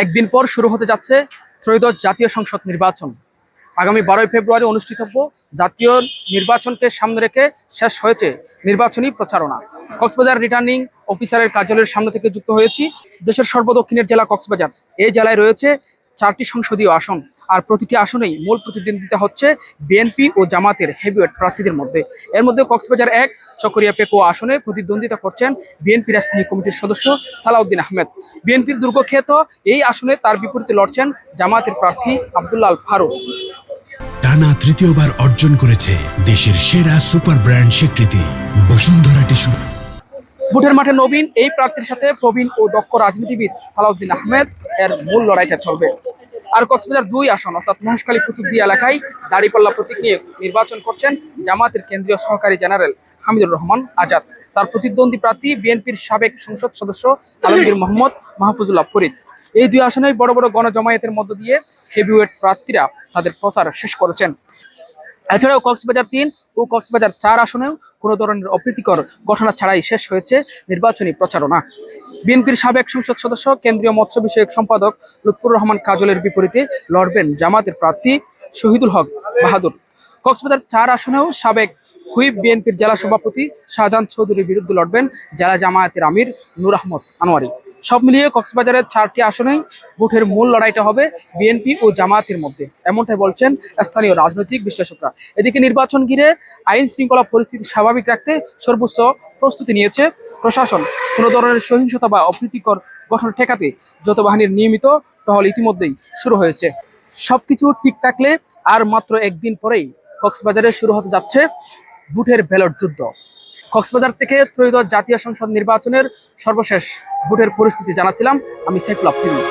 একদিন পর শুরু হতে যাচ্ছে ত্রয়োদশ জাতীয় সংসদ নির্বাচন। আগামী 12ই ফেব্রুয়ারি অনুষ্ঠিতব্য জাতীয় নির্বাচনকে সামনে রেখে শেষ হয়েছে নির্বাচনী প্রচারণা। কক্সবাজার রিটার্নিং অফিসারের কার্যালয়ের সামনে থেকে যুক্ত হয়েছি। দেশের সর্বদক্ষিণের জেলা কক্সবাজার। এই জেলায় রয়েছে 4টি সংসদীয় আসন, আর প্রতিটি আসনেই মূল প্রতিদ্বন্দ্বিতা হচ্ছে বিএনপি ও জামাতের হেভিওয়েট প্রার্থীদের মধ্যে। এর মধ্যে কক্সবাজার 1 চকরিয়া পেকুয়া আসনে প্রতিদ্বন্দ্বিতা করছেন বিএনপির স্থায়ী কমিটির সদস্য সালাউদ্দিন আহমেদ। বিএনপির দুর্গখ্যাত এই আসনে তার বিপরীতে লড়ছেন জামাতের প্রার্থী আব্দুল্লাহ আল ফারুক। টানা তৃতীয়বার অর্জন করেছে দেশের সেরা সুপার ব্র্যান্ড স্বীকৃতি বসুন্ধরা টিস্যু। ভোটের মাঠে নবীন এই প্রার্থীর সাথে প্রবীণ ও দক্ষ রাজনীতিবিদ সালাউদ্দিন আহমেদ এর মূল লড়াইটা চলবে। আর কক্সবাজার 2 আসন অর্থাৎ মহেশখালী কুতুবদিয়া এলাকায় দাঁড়িপাল্লা প্রতীক নিয়ে নির্বাচন করছেন জামাতের কেন্দ্রীয় সহকারী জেনারেল হামিদুর রহমান আজাদ। তার প্রতিদ্বন্দ্বী প্রার্থী বিএনপির সাবেক সংসদ সদস্য আলমগীর মোহাম্মদ মাহফুজুল্লাহ ফরিদ। এই 2 আসনেই বড় বড় গণজমায়েতের মধ্য দিয়ে হেভিওয়েট প্রার্থীরা তাদের প্রচার শেষ করেছেন। এছাড়াও কক্সবাজার 3 ও কক্সবাজার 4 আসনেও কোনো ধরনের অপ্রীতিকর ঘটনা ছাড়াই শেষ হয়েছে নির্বাচনী প্রচারণা। বিএনপির সাবেক সংসদ সদস্য কেন্দ্রীয় মৎস্য বিষয়ক সম্পাদক লুৎফুর রহমান কাজলের বিপরীতে লড়বেন জামাতের প্রার্থী শহীদুল হক বাহাদুর। কক্সবাজার 4 আসনেও সাবেক হুইপ বিএনপির জেলা সভাপতি শাহজাহান চৌধুরীর বিরুদ্ধে লড়বেন জেলা জামায়াতের আমির নূর আহমদ আনোয়ারি। সব মিলিয়ে কক্সবাজারের 4টি আসনেই ভোটের মূল লড়াইটা হবে বিএনপি ও জামায়াতের মধ্যে, এমনটাই বলছেন স্থানীয় রাজনৈতিক বিশ্লেষকরা। এদিকে নির্বাচন ঘিরে আইন শৃঙ্খলা পরিস্থিতি স্বাভাবিক রাখতে সর্বোচ্চ প্রস্তুতি নিয়েছে প্রশাসন। কোনো ধরনের সহিংসতা বা অপ্রীতিকর ঘটনা ঠেকাতে যৌথ বাহিনীর নিয়মিত টহল ইতিমধ্যেই শুরু হয়েছে। সবকিছু ঠিক থাকলে আর মাত্র একদিন পরেই কক্সবাজারে শুরু হতে যাচ্ছে ভোটের ব্যালট যুদ্ধ। কক্সবাজার থেকে ত্রয়োদশ জাতীয় সংসদ নির্বাচনের সর্বশেষ ভোটের পরিস্থিতি জানাচ্ছিলাম আমি সাইফুল আফরিদি।